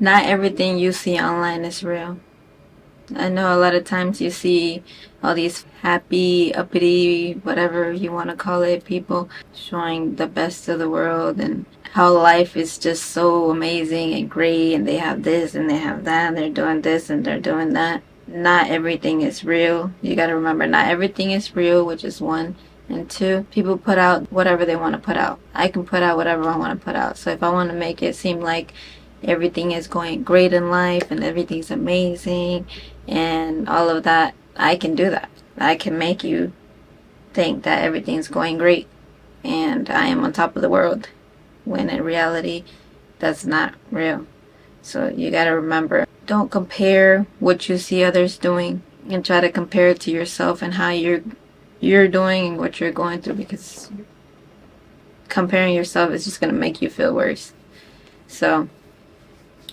Not everything you see online is real. I know a lot of times you see all these happy, uppity, whatever you want to call it, people showing the best of the world and how life is just so amazing and great, and they have this and they have that, and they're doing this and they're doing that. Not everything is real. You got to remember, not everything is real, which is one. And two, people put out whatever they want to put out. I can put out whatever I want to put out. So if I want to make it seem like everything is going great in life and everything's amazing and all of that, I can do that. I can make you think that everything's going great and I am on top of the world, when in reality, that's not real. So you gotta remember, don't compare what you see others doing and try to compare it to yourself and how you're doing and what you're going through, because comparing yourself is just gonna make you feel worse. So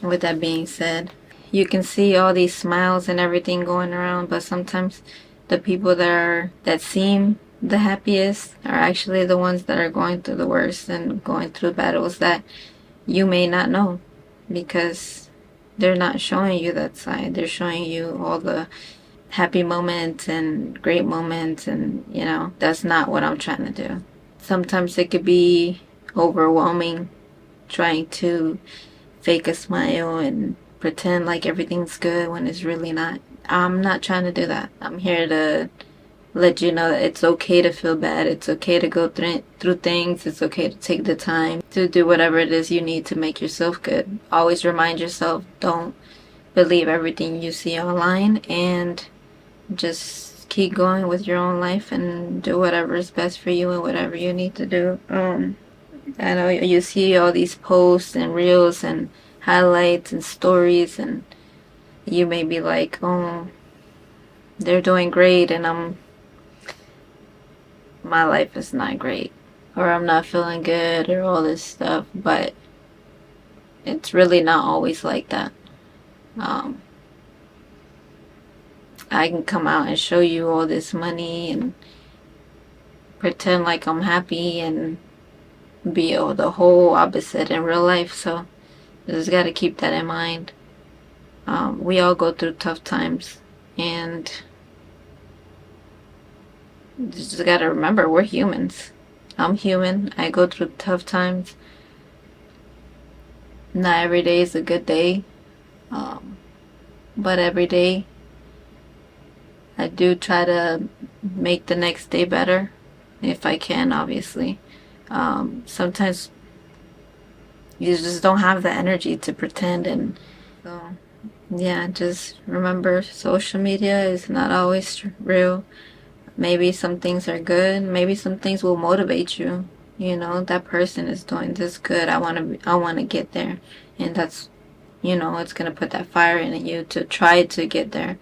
with that being said, you can see all these smiles and everything going around, but sometimes the people that seem the happiest are actually the ones that are going through the worst and going through battles that you may not know, because they're not showing you that side. They're showing you all the happy moments and great moments, and that's not what I'm trying to do. Sometimes it could be overwhelming trying to fake a smile and pretend like everything's good when it's really not. I'm not trying to do that. I'm here to let you know that it's okay to feel bad. It's okay to go through things. It's okay to take the time to do whatever it is you need to make yourself good. Always remind yourself, don't believe everything you see online, and just keep going with your own life and do whatever is best for you and whatever you need to do. I know you see all these posts and reels and highlights and stories, and you may be like, oh, they're doing great and my life is not great, or I'm not feeling good, or all this stuff. But it's really not always like that. I can come out and show you all this money and pretend like I'm happy and be the whole opposite in real life. So you just got to keep that in mind. We all go through tough times, and you just got to remember, we're humans. I'm human. I go through tough times. Not every day is a good day, but every day I do try to make the next day better if I can, obviously. Sometimes you just don't have the energy to pretend, and so yeah, just remember, social media is not always real. Maybe some things are good, maybe some things will motivate you. That person is doing this good, I want to get there, and that's, it's going to put that fire in you to try to get there.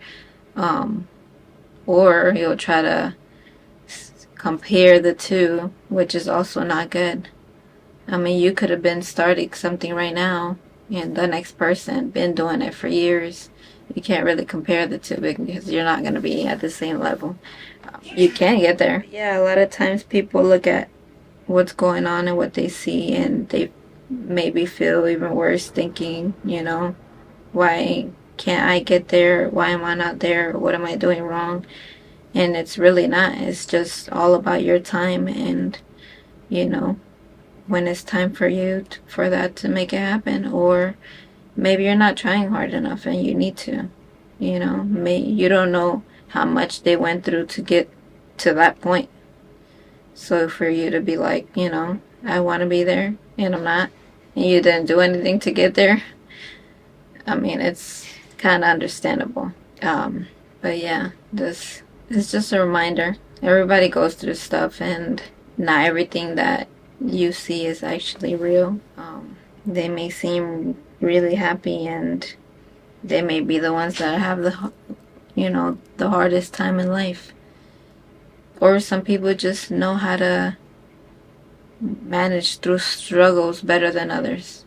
Or you'll try to compare the two, which is also not good. I mean, you could have been starting something right now, and the next person been doing it for years. You can't really compare the two because you're not going to be at the same level. You can get there. Yeah, a lot of times people look at what's going on and what they see, and they maybe feel even worse, thinking, why can't I get there? Why am I not there? What am I doing wrong? And it's really not. It's just all about your time, and when it's time for you for that to make it happen. Or maybe you're not trying hard enough and you need to. You don't know how much they went through to get to that point. So for you to be like, I want to be there and I'm not, and you didn't do anything to get there, I mean, it's kind of understandable. But yeah, this is just a reminder. Everybody goes through stuff, and not everything that you see is actually real. They may seem really happy, and they may be the ones that have the hardest time in life. Or some people just know how to manage through struggles better than others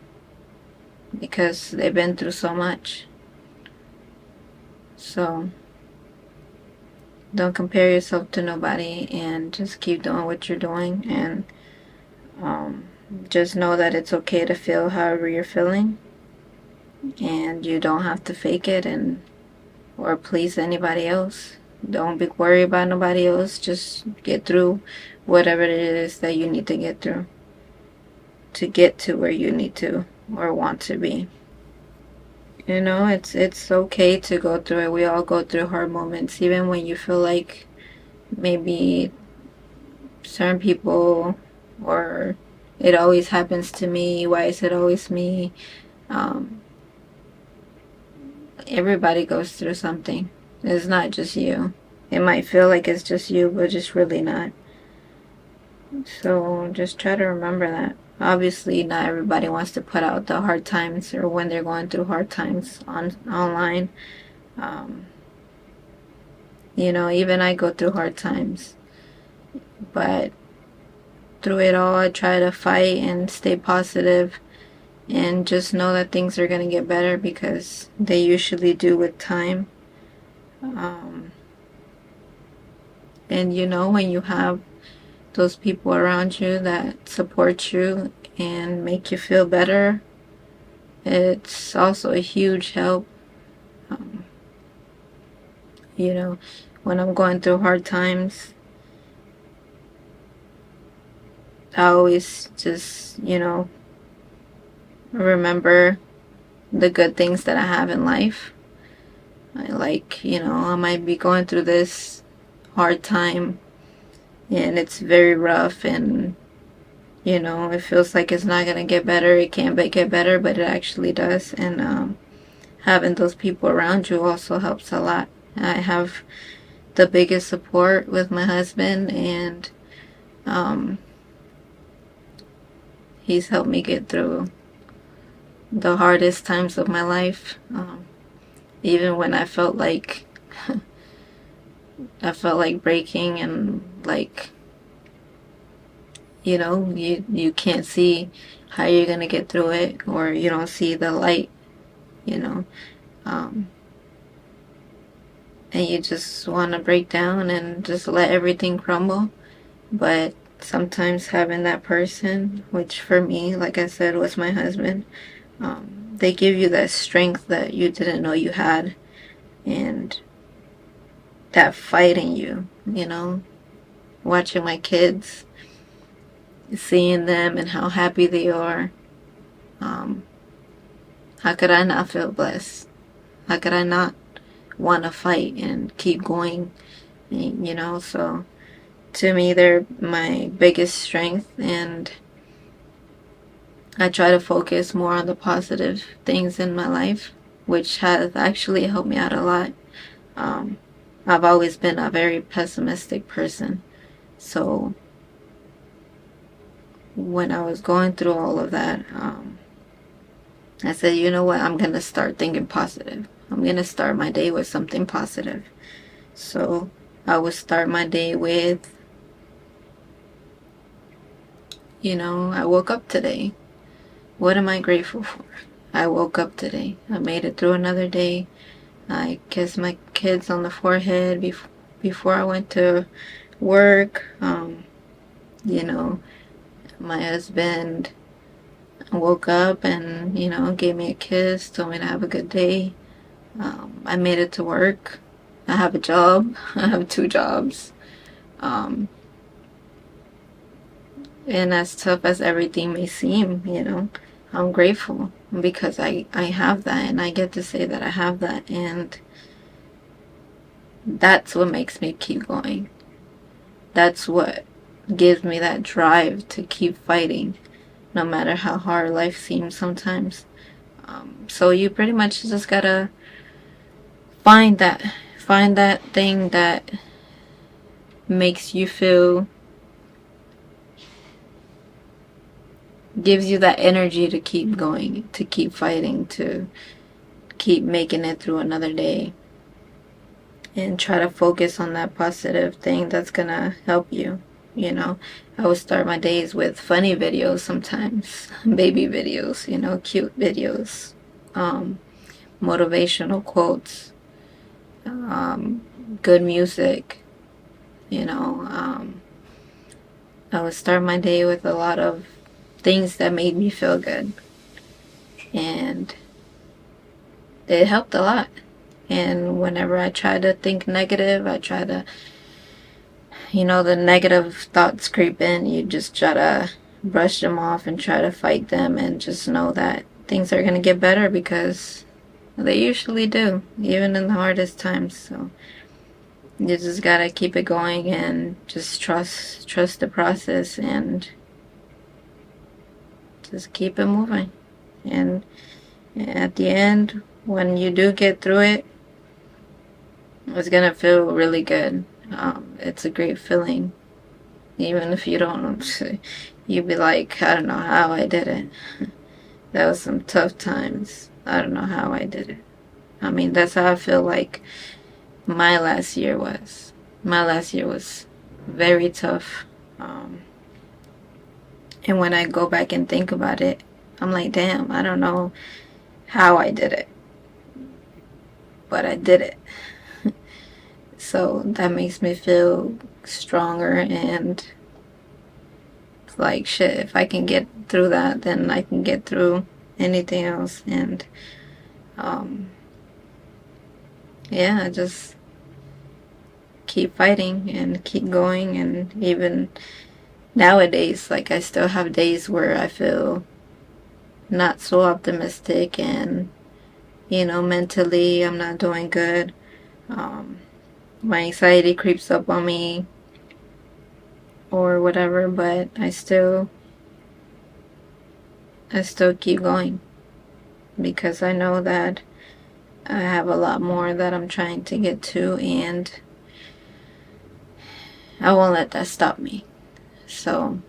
because they've been through so much. So don't compare yourself to nobody, and just keep doing what you're doing, and just know that it's okay to feel however you're feeling. and you don't have to fake it and or please anybody else. Don't be worried about nobody else. Just get through whatever it is that you need to get through to get to where you need to or want to be. You know, it's okay to go through it. We all go through hard moments, even when you feel like maybe certain people or it always happens to me. Why is it always me? Um, everybody goes through something. It's not just you. It might feel like it's just you, but it's really not. So just try to remember that. Obviously, not everybody wants to put out the hard times or when they're going through hard times online. Um, you know, even I go through hard times, but through it all, I try to fight and stay positive and just know that things are going to get better because they usually do with time. Um, and you know, when you have those people around you that support you and make you feel better, it's also a huge help. Um, you know, when I'm going through hard times, I always just, you know, remember the good things that I have in life. Like, you know, I might be going through this hard time and it's very rough and, you know, it feels like it's not going to get better. It can't get better, but it actually does. And having those people around you also helps a lot. I have the biggest support with my husband, and um, he's helped me get through the hardest times of my life. Even when I felt like breaking and like, you know, you can't see how you're gonna get through it, or you don't see the light, you know, um, and you just want to break down and just let everything crumble. But sometimes having that person, which for me, like I said, was my husband, they give you that strength that you didn't know you had, and that fight in you, you know, watching my kids, seeing them and how happy they are. Um, how could I not feel blessed? How could I not want to fight and keep going? You know, so to me, they're my biggest strength, and I try to focus more on the positive things in my life, which has actually helped me out a lot. Um, I've always been a very pessimistic person, so when I was going through all of that, I said, you know what, I'm going to start thinking positive. I'm going to start my day with something positive. So I would start my day with, you know, I woke up today. What am I grateful for? I woke up today. I made it through another day. I kissed my kids on the forehead before I went to work. You know, my husband woke up and, you know, gave me a kiss, told me to have a good day. I made it to work. I have a job. I have 2 jobs. And as tough as everything may seem, you know, I'm grateful because I have that, and I get to say that I have that, and that's what makes me keep going. That's what gives me that drive to keep fighting, no matter how hard life seems sometimes. So you pretty much just gotta find that thing that makes you feel, gives you that energy to keep going, to keep fighting, to keep making it through another day, and try to focus on that positive thing that's gonna help you. You know, I would start my days with funny videos sometimes, baby videos, you know, cute videos, motivational quotes, good music, you know. I would start my day with a lot of things that made me feel good. And it helped a lot. And whenever I try to think negative, I try to, the negative thoughts creep in. You just try to brush them off and try to fight them and just know that things are going to get better, because they usually do, even in the hardest times. So you just gotta keep it going and just trust the process and just keep it moving. And at the end, when you do get through it, it's gonna feel really good. It's a great feeling. Even if you don't, you'd be like, I don't know how I did it. That was some tough times. I don't know how I did it. I mean, that's how I feel like my last year was. My last year was very tough. And when I go back and think about it, I'm like, damn, I don't know how I did it. But I did it. So that makes me feel stronger, and it's like, shit, if I can get through that, then I can get through anything else. And yeah, just keep fighting and keep going. And even nowadays, like, I still have days where I feel not so optimistic, and mentally I'm not doing good. My anxiety creeps up on me or whatever, but I still keep going, because I know that I have a lot more that I'm trying to get to, and I won't let that stop me. So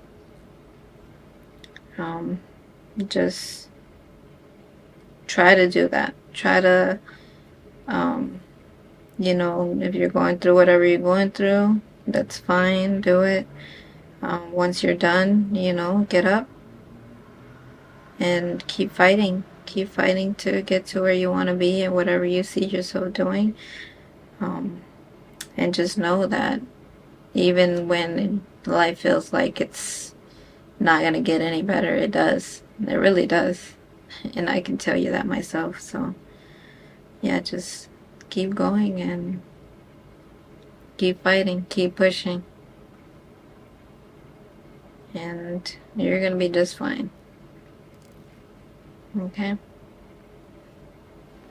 just try to do that. Try to if you're going through whatever you're going through, that's fine, do it. Once you're done, get up and keep fighting to get to where you want to be and whatever you see yourself doing. And just know that even when life feels like it's not going to get any better, it does. It really does. And I can tell you that myself. So yeah, just keep going and keep fighting, keep pushing, and you're gonna be just fine. Okay?